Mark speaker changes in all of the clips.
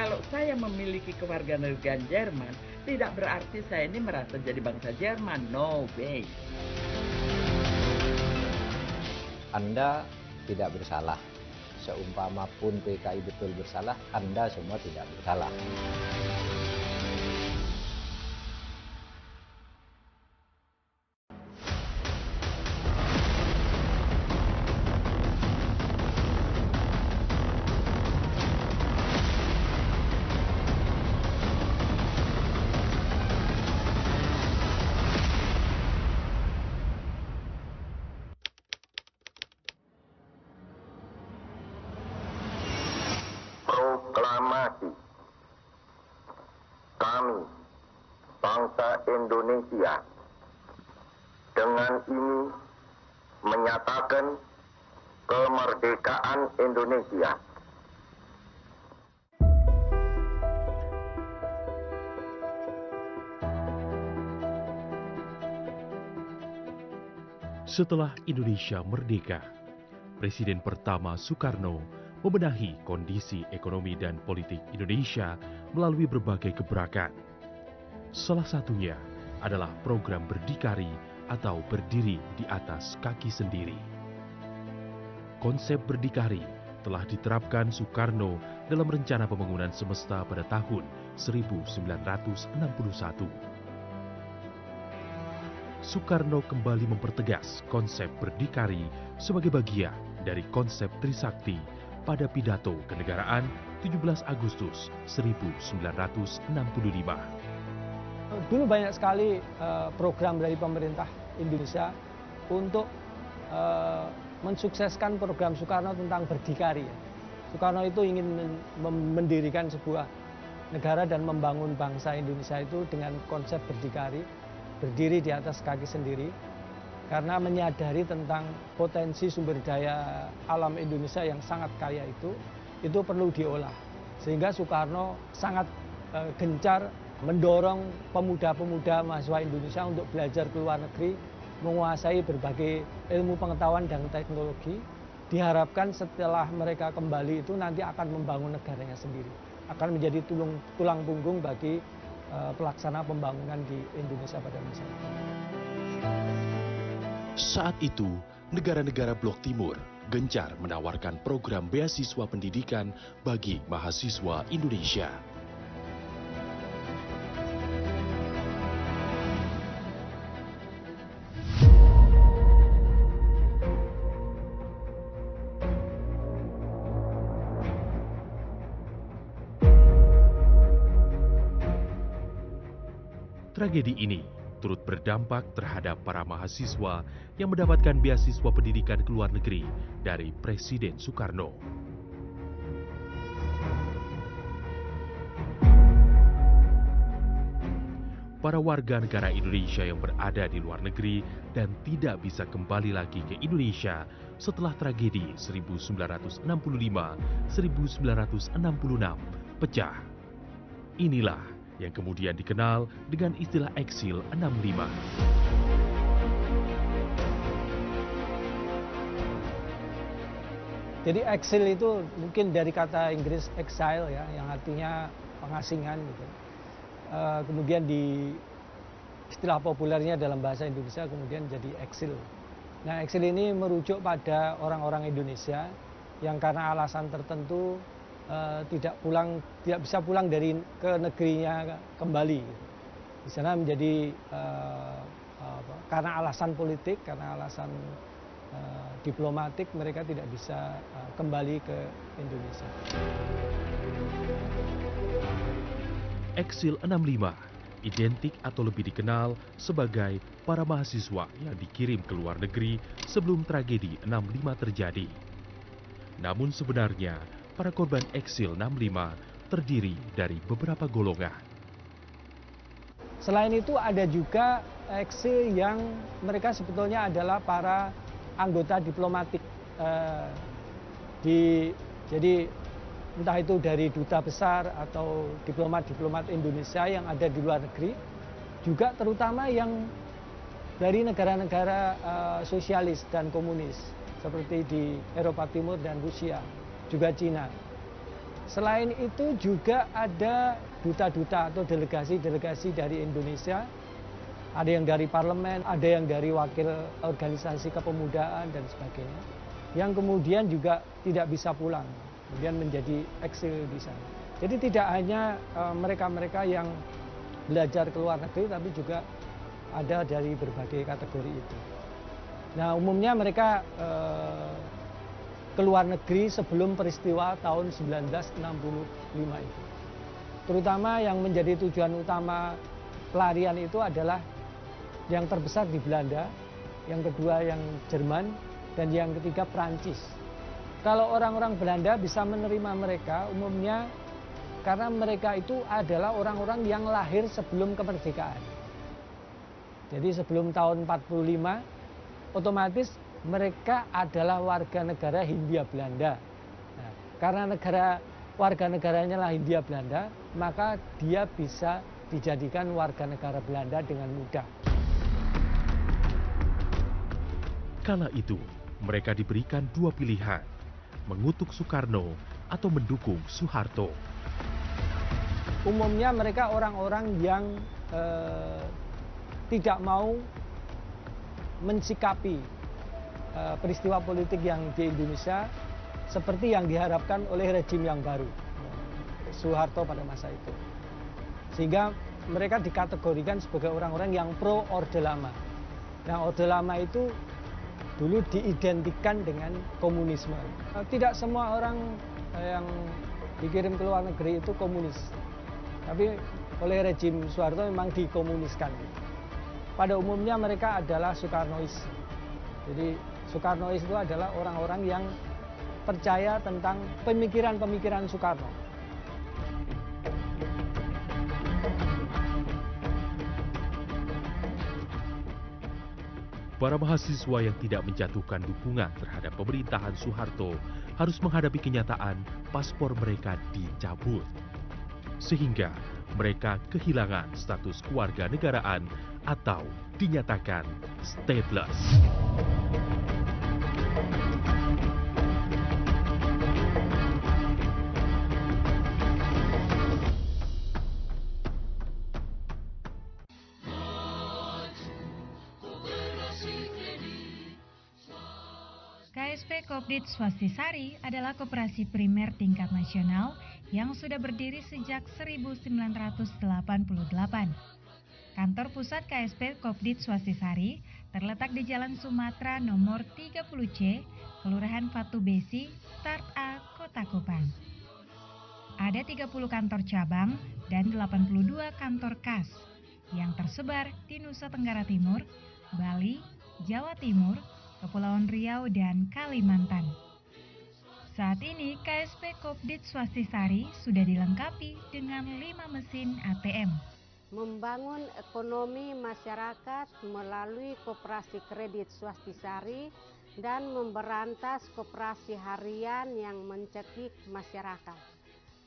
Speaker 1: kalau saya memiliki kewarganegaraan Jerman, tidak berarti saya ini merasa jadi bangsa Jerman. No way.
Speaker 2: Anda tidak bersalah. Seumpama pun PKI betul bersalah, Anda semua tidak bersalah.
Speaker 3: Proklamasi. Kami, bangsa Indonesia, dengan ini menyatakan kemerdekaan Indonesia.
Speaker 4: Setelah Indonesia merdeka, Presiden pertama Soekarno membenahi kondisi ekonomi dan politik Indonesia melalui berbagai gebrakan. Salah satunya adalah program berdikari atau berdiri di atas kaki sendiri. Konsep berdikari telah diterapkan Soekarno dalam rencana pembangunan semesta pada tahun 1961. Soekarno kembali mempertegas konsep berdikari sebagai bagian dari konsep Trisakti pada pidato kenegaraan 17 Agustus 1965.
Speaker 5: Dulu banyak sekali program dari pemerintah Indonesia untuk mensukseskan program Soekarno tentang berdikari. Soekarno itu ingin mendirikan sebuah negara dan membangun bangsa Indonesia itu dengan konsep berdikari, berdiri di atas kaki sendiri, karena menyadari tentang potensi sumber daya alam Indonesia yang sangat kaya itu perlu diolah. Sehingga Soekarno sangat gencar mendorong pemuda-pemuda mahasiswa Indonesia untuk belajar ke luar negeri, menguasai berbagai ilmu pengetahuan dan teknologi. Diharapkan setelah mereka kembali itu nanti akan membangun negaranya sendiri, akan menjadi tulang punggung bagi pelaksana pembangunan di Indonesia pada masa itu.
Speaker 4: Saat itu, negara-negara Blok Timur gencar menawarkan program beasiswa pendidikan bagi mahasiswa Indonesia. Tragedi ini turut berdampak terhadap para mahasiswa yang mendapatkan beasiswa pendidikan ke luar negeri dari Presiden Soekarno. Para warga negara Indonesia yang berada di luar negeri dan tidak bisa kembali lagi ke Indonesia setelah tragedi 1965-1966 pecah. Inilah yang kemudian dikenal dengan istilah eksil 65.
Speaker 5: Jadi eksil itu mungkin dari kata Inggris exile ya, yang artinya pengasingan gitu. Kemudian di istilah populernya dalam bahasa Indonesia kemudian jadi eksil. Nah, eksil ini merujuk pada orang-orang Indonesia yang karena alasan tertentu tidak bisa pulang ke negerinya kembali. Di sana menjadi karena alasan politik, karena alasan diplomatik mereka tidak bisa kembali ke Indonesia.
Speaker 4: Eksil 65 identik atau lebih dikenal sebagai para mahasiswa yang dikirim ke luar negeri sebelum tragedi 65 terjadi. Namun sebenarnya para korban eksil 65 terdiri dari beberapa golongan.
Speaker 5: Selain itu ada juga eksil yang mereka sebetulnya adalah para anggota diplomatik. Jadi entah itu dari duta besar atau diplomat-diplomat Indonesia yang ada di luar negeri, juga terutama yang dari negara-negara sosialis dan komunis seperti di Eropa Timur dan Rusia, juga Cina. Selain itu juga ada duta-duta atau delegasi-delegasi dari Indonesia. Ada yang dari parlemen, ada yang dari wakil organisasi kepemudaan dan sebagainya. Yang kemudian juga tidak bisa pulang, kemudian menjadi eksil di sana. Jadi tidak hanya mereka-mereka yang belajar ke luar negeri, tapi juga ada dari berbagai kategori itu. Nah, umumnya mereka ke luar negeri sebelum peristiwa tahun 1965 itu. Terutama yang menjadi tujuan utama pelarian itu adalah yang terbesar di Belanda, yang kedua yang Jerman, dan yang ketiga Prancis. Kalau orang-orang Belanda bisa menerima mereka umumnya karena mereka itu adalah orang-orang yang lahir sebelum kemerdekaan. Jadi sebelum tahun 45, otomatis mereka adalah warga negara Hindia Belanda. Nah, karena warga negaranya lah Hindia Belanda, maka dia bisa dijadikan warga negara Belanda dengan mudah.
Speaker 4: Kala itu, mereka diberikan dua pilihan, mengutuk Soekarno atau mendukung Soeharto.
Speaker 5: Umumnya mereka orang-orang yang tidak mau mensikapi peristiwa politik yang di Indonesia seperti yang diharapkan oleh rejim yang baru, Soeharto pada masa itu. Sehingga mereka dikategorikan sebagai orang-orang yang pro Orde Lama. Nah, Orde Lama itu dulu diidentikan dengan komunisme. Tidak semua orang yang dikirim ke luar negeri itu komunis. Tapi oleh rejim Soeharto memang dikomuniskan. Pada umumnya mereka adalah Soekarnois. Jadi Soekarnois itu adalah orang-orang yang percaya tentang pemikiran-pemikiran Soekarno.
Speaker 4: Para mahasiswa yang tidak menjatuhkan dukungan terhadap pemerintahan Soeharto harus menghadapi kenyataan paspor mereka dicabut. Sehingga mereka kehilangan status kewarganegaraan atau dinyatakan stateless.
Speaker 6: KSP Kopdit Swastisari adalah koperasi primer tingkat nasional yang sudah berdiri sejak 1988. Kantor pusat KSP Kopdit Swastisari terletak di Jalan Sumatera nomor 30C, Kelurahan Fatu Besi, Start A, Kota Kupang. Ada 30 kantor cabang dan 82 kantor kas yang tersebar di Nusa Tenggara Timur, Bali, Jawa Timur, Kepulauan Riau, dan Kalimantan. Saat ini KSP Kopdit Swastisari sudah dilengkapi dengan 5 mesin ATM.
Speaker 7: Membangun ekonomi masyarakat melalui koperasi kredit Swastisari dan memberantas koperasi harian yang mencekik masyarakat.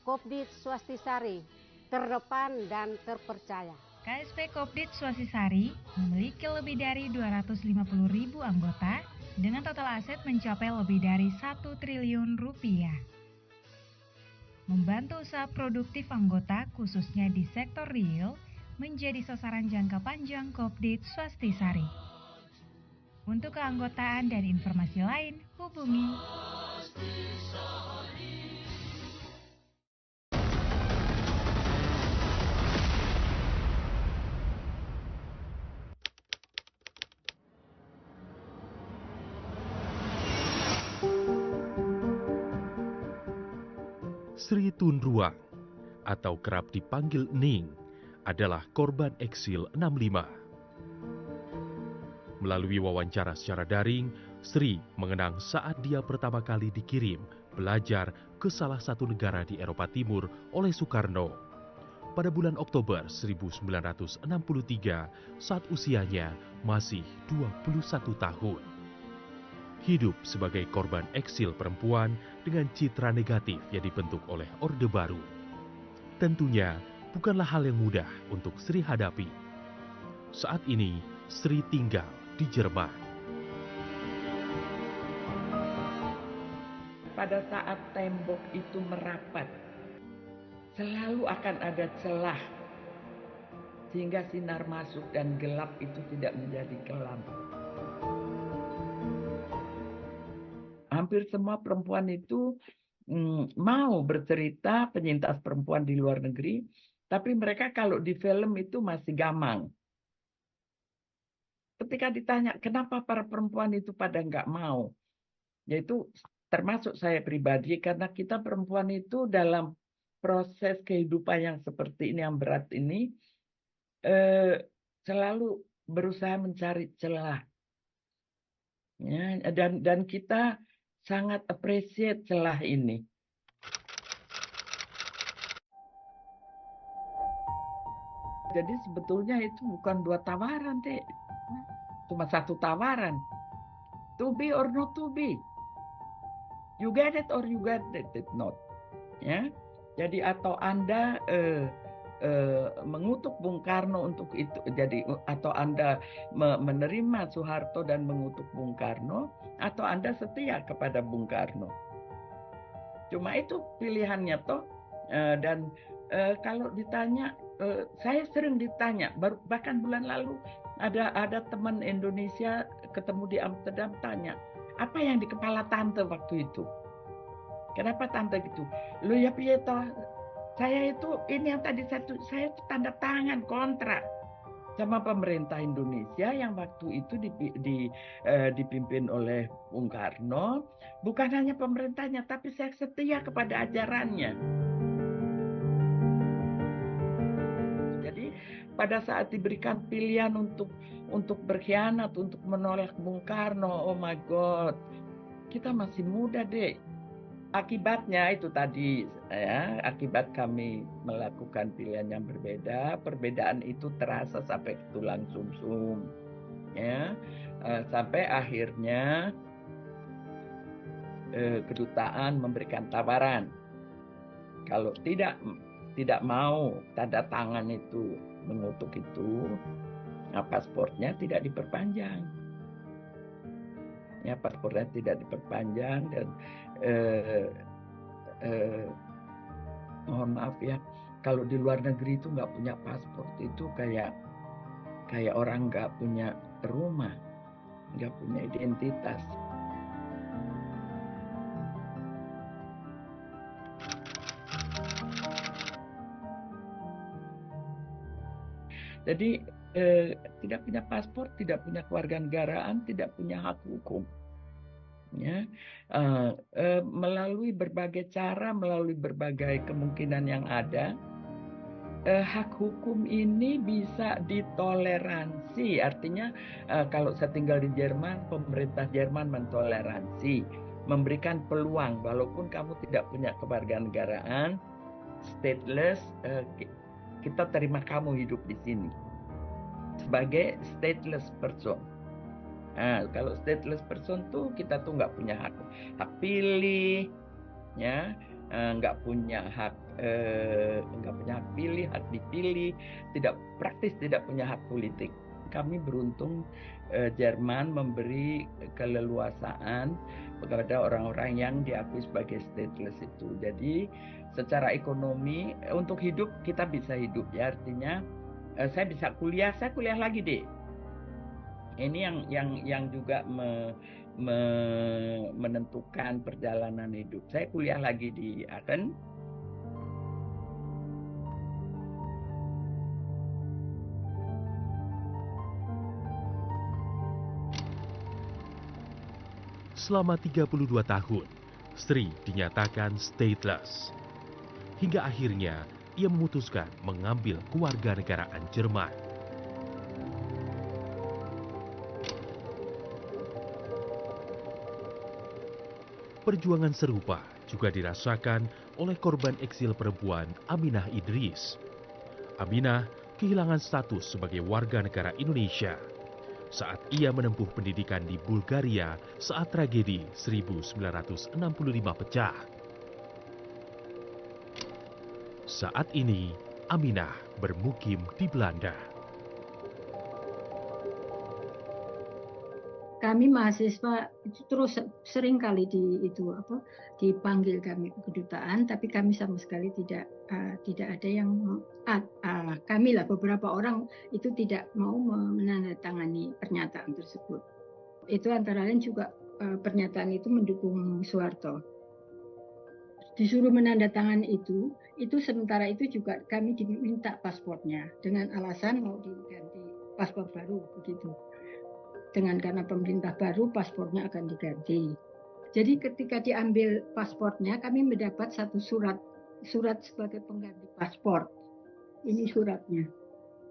Speaker 7: Kopdit Swastisari terdepan dan terpercaya.
Speaker 6: KSP Kopdit Swastisari memiliki lebih dari 250.000 anggota dengan total aset mencapai lebih dari 1 triliun rupiah. Membantu usaha produktif anggota khususnya di sektor real menjadi sasaran jangka panjang Kopdit Swastisari. Untuk keanggotaan dan informasi lain hubungi
Speaker 4: Sri Tunruang atau kerap dipanggil Ning adalah korban eksil 65. Melalui wawancara secara daring, Sri mengenang saat dia pertama kali dikirim belajar ke salah satu negara di Eropa Timur oleh Soekarno pada bulan Oktober 1963 saat usianya masih 21 tahun. Hidup sebagai korban eksil perempuan dengan citra negatif yang dibentuk oleh Orde Baru tentunya bukanlah hal yang mudah untuk Sri hadapi. Saat ini Sri tinggal di Jerman.
Speaker 1: Pada saat tembok itu merapat selalu akan ada celah sehingga sinar masuk dan gelap itu tidak menjadi kelam. Hampir semua perempuan itu mau bercerita, penyintas perempuan di luar negeri, tapi mereka kalau di film itu masih gamang. Ketika ditanya kenapa para perempuan itu pada nggak mau, yaitu termasuk saya pribadi, karena kita perempuan itu dalam proses kehidupan yang seperti ini, yang berat ini, selalu berusaha mencari celah. Ya, dan kita sangat appreciate celah ini. Jadi sebetulnya itu bukan 2 tawaran, Dek. Cuma 1 tawaran. To be or not to be. You get it or you get it not. Ya. Jadi atau Anda mengutuk Bung Karno untuk itu, jadi atau Anda menerima Soeharto dan mengutuk Bung Karno, atau Anda setia kepada Bung Karno. Cuma itu pilihannya toh. Dan kalau ditanya, saya sering ditanya, bahkan bulan lalu ada teman Indonesia ketemu di Amsterdam tanya, apa yang di kepala tante waktu itu? Kenapa tante gitu? Lo ya Pietro, saya itu ini yang tadi saya tanda tangan kontrak sama pemerintah Indonesia yang waktu itu dipimpin oleh Bung Karno. Bukan hanya pemerintahnya, tapi saya setia kepada ajarannya. Jadi pada saat diberikan pilihan untuk berkhianat, untuk menolak Bung Karno, oh my God, kita masih muda, Dek. Akibatnya itu tadi, ya, akibat kami melakukan pilihan yang berbeda, perbedaan itu terasa sampai ke tulang sumsum, ya, sampai akhirnya kedutaan memberikan tawaran, kalau tidak mau tanda tangan itu mengutuk itu, paspornya tidak diperpanjang. Ya, paspornya tidak diperpanjang dan mohon maaf ya, kalau di luar negeri itu nggak punya paspor itu kayak orang nggak punya rumah, nggak punya identitas. Jadi tidak punya paspor, tidak punya kewarganegaraan, tidak punya hak hukum. Ya, melalui berbagai cara, melalui berbagai kemungkinan yang ada, hak hukum ini bisa ditoleransi. Artinya kalau saya tinggal di Jerman, pemerintah Jerman mentoleransi, memberikan peluang walaupun kamu tidak punya kewarganegaraan, stateless, kita terima kamu hidup di sini sebagai stateless person. Nah, kalau stateless person tuh kita tuh nggak punya hak pilih, ya, nggak punya hak pilih, hak dipilih, praktis tidak punya hak politik. Kami beruntung Jerman memberi keleluasaan kepada orang-orang yang diakui sebagai stateless itu. Jadi secara ekonomi untuk hidup kita bisa hidup, ya, artinya saya bisa kuliah, lagi deh. Ini yang juga menentukan perjalanan hidup. Saya kuliah lagi di Aachen.
Speaker 4: Selama 32 tahun, Sri dinyatakan stateless. Hingga akhirnya ia memutuskan mengambil kewarganegaraan Jerman. Perjuangan serupa juga dirasakan oleh korban eksil perempuan Aminah Idris. Aminah kehilangan status sebagai warga negara Indonesia saat ia menempuh pendidikan di Bulgaria saat tragedi 1965 pecah. Saat ini, Aminah bermukim di Belanda.
Speaker 8: kami mahasiswa itu terus sering kali dipanggil kami ke kedutaan, tapi kami sama sekali tidak ada yang kami lah beberapa orang itu tidak mau menandatangani pernyataan tersebut. Itu antara lain juga pernyataan itu mendukung Soeharto. Disuruh menandatangani itu sementara itu juga kami diminta paspornya dengan alasan mau diganti paspor baru begitu. Karena pemerintah baru paspornya akan diganti. Jadi ketika diambil paspornya kami mendapat satu surat sebagai pengganti paspor. Ini suratnya.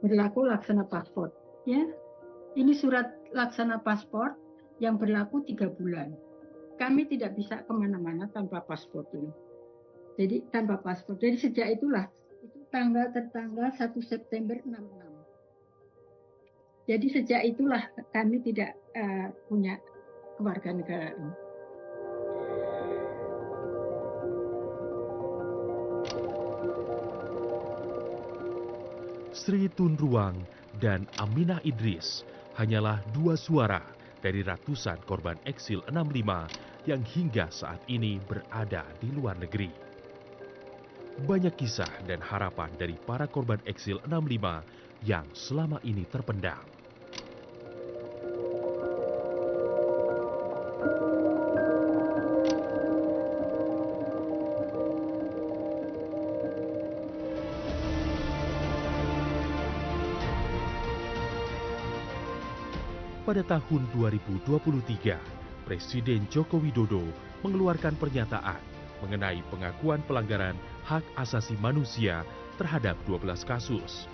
Speaker 8: Berlaku laksana paspor. Ya, ini surat laksana paspor yang berlaku 3 bulan. Kami tidak bisa kemana-mana tanpa paspor ini. Jadi tanpa paspor. Jadi sejak itulah itu tertanggal 1 September 66. Jadi sejak itulah kami tidak punya kewarganegaraan.
Speaker 4: Sri Tun Ruang dan Aminah Idris hanyalah 2 suara dari ratusan korban eksil 65 yang hingga saat ini berada di luar negeri. Banyak kisah dan harapan dari para korban eksil 65 yang selama ini terpendam. Pada tahun 2023, Presiden Joko Widodo mengeluarkan pernyataan mengenai pengakuan pelanggaran hak asasi manusia terhadap 12 kasus.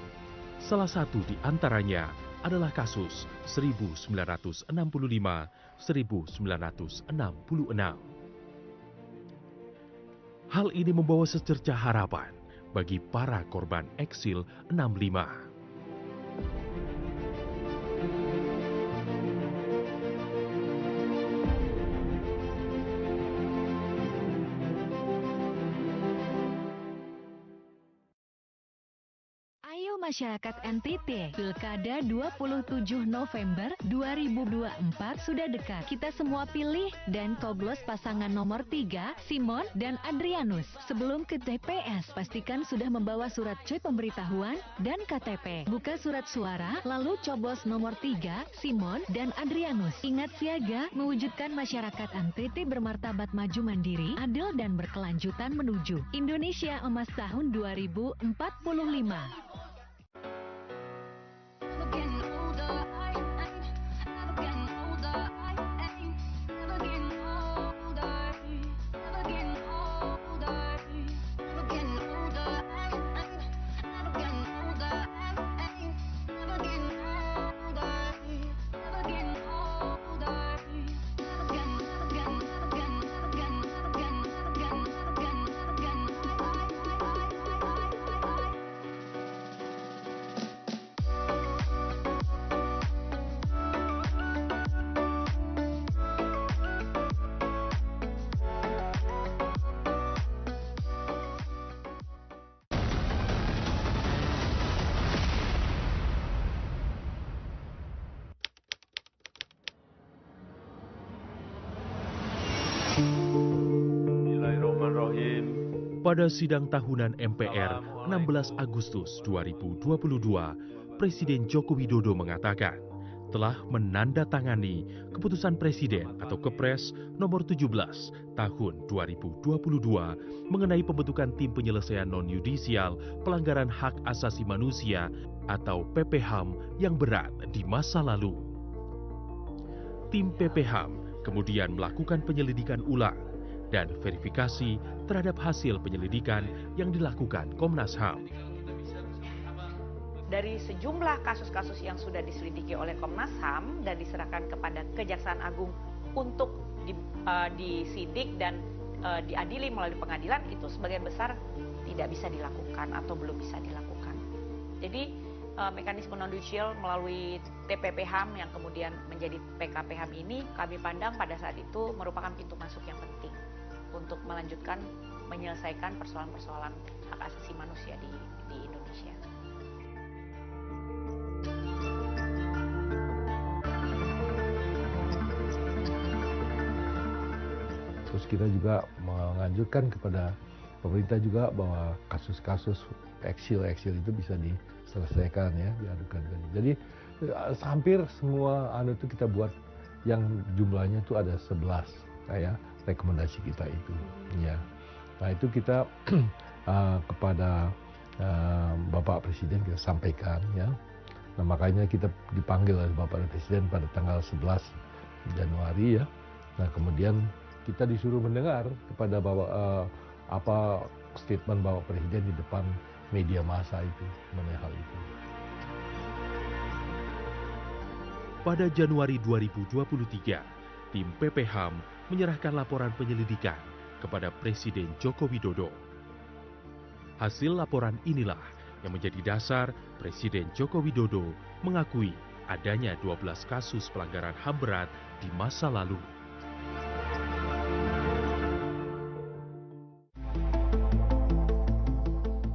Speaker 4: Salah satu di antaranya adalah kasus 1965-1966. Hal ini membawa secercah harapan bagi para korban eksil 65.
Speaker 9: Masyarakat NTT, Pilkada 27 November 2024 sudah dekat. Kita semua pilih dan coblos pasangan nomor 3, Simon dan Adrianus. Sebelum ke TPS, pastikan sudah membawa surat C pemberitahuan dan KTP. Buka surat suara, lalu coblos nomor 3, Simon dan Adrianus. Ingat siaga, mewujudkan masyarakat NTT bermartabat maju mandiri, adil dan berkelanjutan menuju Indonesia Emas tahun 2045.
Speaker 4: Pada sidang tahunan MPR 16 Agustus 2022, Presiden Joko Widodo mengatakan telah menandatangani keputusan Presiden atau Kepres nomor 17 tahun 2022 mengenai pembentukan Tim Penyelesaian Non-Yudisial Pelanggaran Hak Asasi Manusia atau PPHAM yang berat di masa lalu. Tim PPHAM kemudian melakukan penyelidikan ulang dan verifikasi terhadap hasil penyelidikan yang dilakukan Komnas HAM.
Speaker 10: Dari sejumlah kasus-kasus yang sudah diselidiki oleh Komnas HAM dan diserahkan kepada Kejaksaan Agung untuk disidik dan diadili melalui pengadilan, itu sebagian besar tidak bisa dilakukan atau belum bisa dilakukan. Jadi mekanisme non-judicial melalui TPPHAM yang kemudian menjadi PKPHAM ini kami pandang pada saat itu merupakan pintu masuk yang penting untuk melanjutkan menyelesaikan persoalan-persoalan hak asasi manusia di Indonesia.
Speaker 11: Terus kita juga menganjurkan kepada pemerintah juga bahwa kasus-kasus eksil itu bisa diselesaikan ya, diadukan. Jadi hampir semua itu kita buat yang jumlahnya itu ada 11 ya rekomendasi kita itu ya. Nah itu kita kepada Bapak Presiden kita sampaikan ya. Nah makanya kita dipanggil oleh Bapak Presiden pada tanggal 11 Januari ya. Nah kemudian kita disuruh mendengar kepada apa statement Bapak Presiden di depan media massa itu mengenai hal itu.
Speaker 4: Pada Januari 2023, tim PPHAM menyerahkan laporan penyelidikan kepada Presiden Joko Widodo. Hasil laporan inilah yang menjadi dasar Presiden Joko Widodo mengakui adanya 12 kasus pelanggaran HAM berat di masa lalu.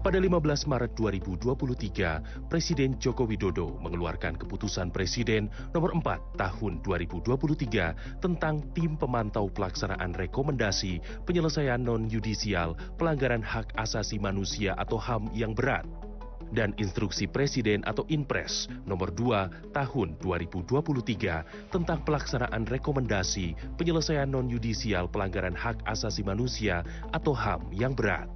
Speaker 4: Pada 15 Maret 2023, Presiden Joko Widodo mengeluarkan keputusan Presiden nomor 4 tahun 2023 tentang tim pemantau pelaksanaan rekomendasi penyelesaian non-yudisial pelanggaran hak asasi manusia atau HAM yang berat dan instruksi Presiden atau Inpres nomor 2 tahun 2023 tentang pelaksanaan rekomendasi penyelesaian non-yudisial pelanggaran hak asasi manusia atau HAM yang berat.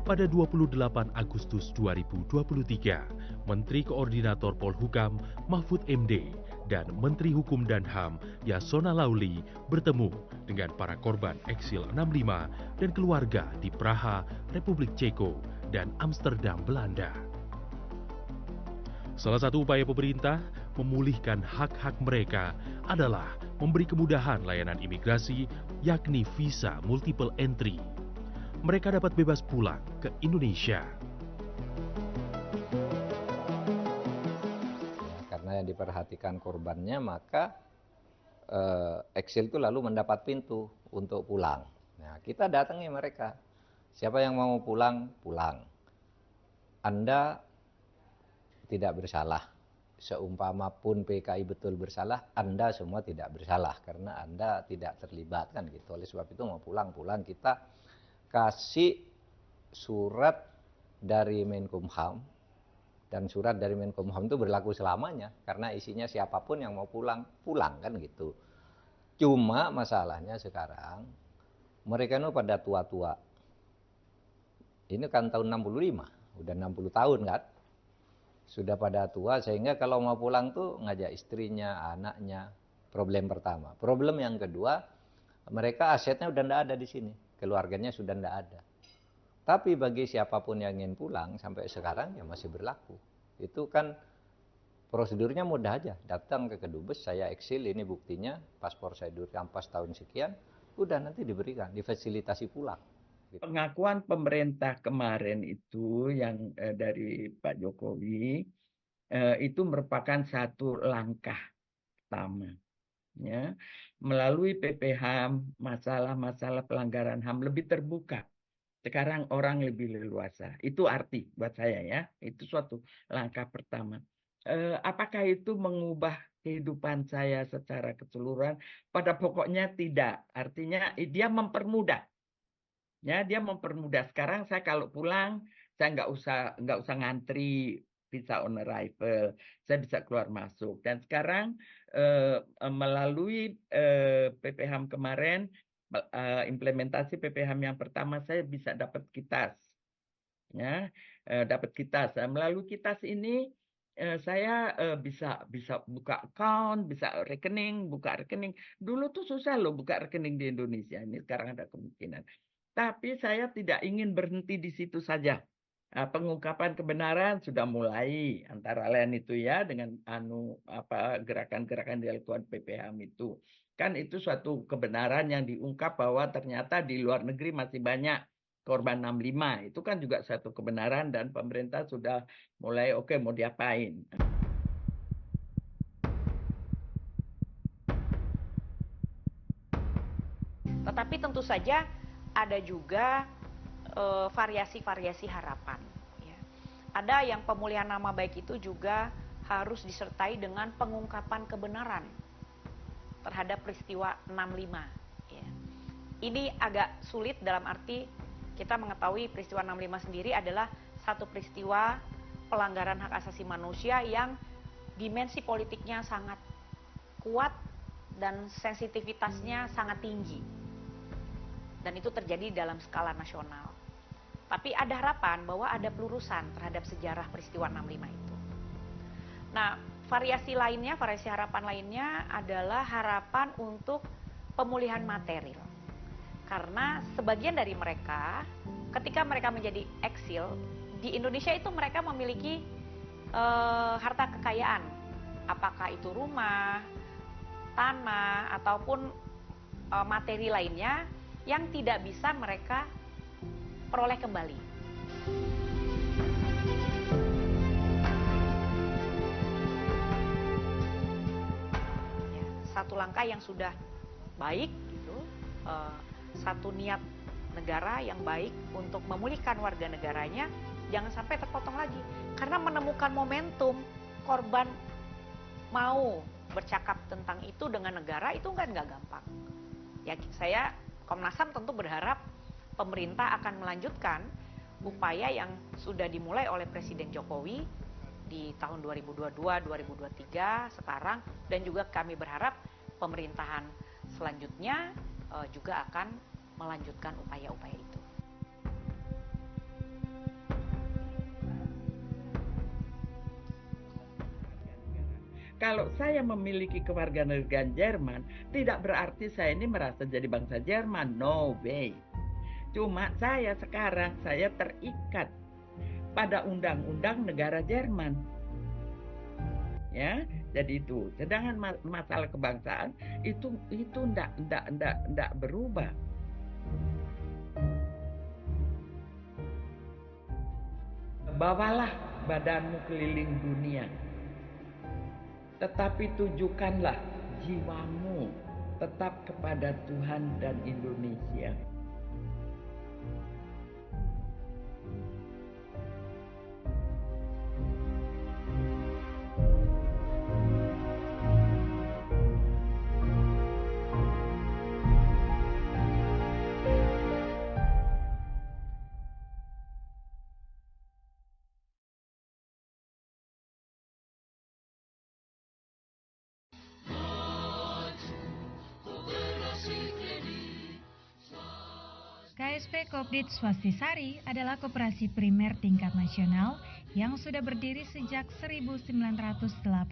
Speaker 4: Pada 28 Agustus 2023, Menteri Koordinator Polhukam Mahfud MD dan Menteri Hukum dan HAM Yasona Lauli bertemu dengan para korban eksil 65 dan keluarga di Praha, Republik Ceko, dan Amsterdam, Belanda. Salah satu upaya pemerintah memulihkan hak-hak mereka adalah memberi kemudahan layanan imigrasi, yakni visa multiple entry. Mereka dapat bebas pulang ke Indonesia.
Speaker 2: Karena yang diperhatikan korbannya, maka eksil itu lalu mendapat pintu untuk pulang. Nah, kita datangi mereka. Siapa yang mau pulang, pulang. Anda tidak bersalah. Seumpama pun PKI betul bersalah, Anda semua tidak bersalah karena Anda tidak terlibat kan gitu. Oleh sebab itu mau pulang, kita kasih surat dari Menkumham, dan surat dari Menkumham itu berlaku selamanya karena isinya siapapun yang mau pulang kan gitu. Cuma masalahnya sekarang mereka itu pada tua-tua. Ini kan tahun 65, udah 60 tahun kan. Sudah pada tua sehingga kalau mau pulang tuh ngajak istrinya, anaknya. Problem pertama. Problem yang kedua, mereka asetnya udah enggak ada di sini. Keluarganya sudah tidak ada. Tapi bagi siapapun yang ingin pulang sampai sekarang ya masih berlaku. Itu kan prosedurnya mudah aja. Datang ke Kedubes, saya eksil, ini buktinya, paspor saya dirampas tahun sekian, udah nanti diberikan, difasilitasi pulang. Gitu.
Speaker 1: Pengakuan pemerintah kemarin itu yang dari Pak Jokowi itu merupakan satu langkah pertama. Ya, melalui PPHAM masalah-masalah pelanggaran HAM lebih terbuka. Sekarang orang lebih leluasa. Itu arti buat saya ya. Itu suatu langkah pertama. Apakah itu mengubah kehidupan saya secara keseluruhan? Pada pokoknya tidak. Artinya dia mempermudah. Ya, dia mempermudah. Sekarang saya kalau pulang, saya nggak usah ngantri visa on arrival, saya bisa keluar masuk. Dan sekarang melalui PPHAM kemarin, implementasi PPHAM yang pertama, saya bisa dapat KITAS. Ya, dapat KITAS. Melalui KITAS ini saya bisa buka account, bisa buka rekening. Dulu tuh susah loh buka rekening di Indonesia. Ini sekarang ada kemungkinan. Tapi saya tidak ingin berhenti di situ saja. Pengungkapan kebenaran sudah mulai, antara lain itu ya dengan gerakan-gerakan dilakukan PPHAM itu. Kan itu suatu kebenaran yang diungkap bahwa ternyata di luar negeri masih banyak korban 65. Itu kan juga suatu kebenaran dan pemerintah sudah mulai oke, mau diapain.
Speaker 10: Tetapi tentu saja ada juga variasi-variasi harapan. Ya. Ada yang pemulihan nama baik itu juga harus disertai dengan pengungkapan kebenaran terhadap peristiwa 65. Ya. Ini agak sulit dalam arti kita mengetahui peristiwa 65 sendiri adalah satu peristiwa pelanggaran hak asasi manusia yang dimensi politiknya sangat kuat dan sensitivitasnya sangat tinggi. Dan itu terjadi dalam skala nasional. Tapi ada harapan bahwa ada pelurusan terhadap sejarah peristiwa 65 itu. Nah, variasi harapan lainnya adalah harapan untuk pemulihan material. Karena sebagian dari mereka, ketika mereka menjadi eksil, di Indonesia itu mereka memiliki harta kekayaan. Apakah itu rumah, tanah, ataupun materi lainnya yang tidak bisa mereka peroleh kembali. Ya, satu langkah yang sudah baik, gitu, satu niat negara yang baik untuk memulihkan warga negaranya, jangan sampai terpotong lagi. Karena menemukan momentum korban mau bercakap tentang itu dengan negara itu kan nggak gampang. Ya, saya Komnas HAM tentu berharap pemerintah akan melanjutkan upaya yang sudah dimulai oleh Presiden Jokowi di tahun 2022-2023 sekarang, dan juga kami berharap pemerintahan selanjutnya juga akan melanjutkan upaya-upaya itu.
Speaker 1: Kalau saya memiliki kewarganegaraan Jerman, tidak berarti saya ini merasa jadi bangsa Jerman. No way. Cuma saya sekarang terikat pada undang-undang negara Jerman. Ya, jadi itu. Sedangkan masalah kebangsaan itu enggak berubah. Bawalah badanmu keliling dunia. Tetapi tujukanlah jiwamu tetap kepada Tuhan dan Indonesia.
Speaker 6: KSP Kopdit Swastisari adalah koperasi primer tingkat nasional yang sudah berdiri sejak 1908.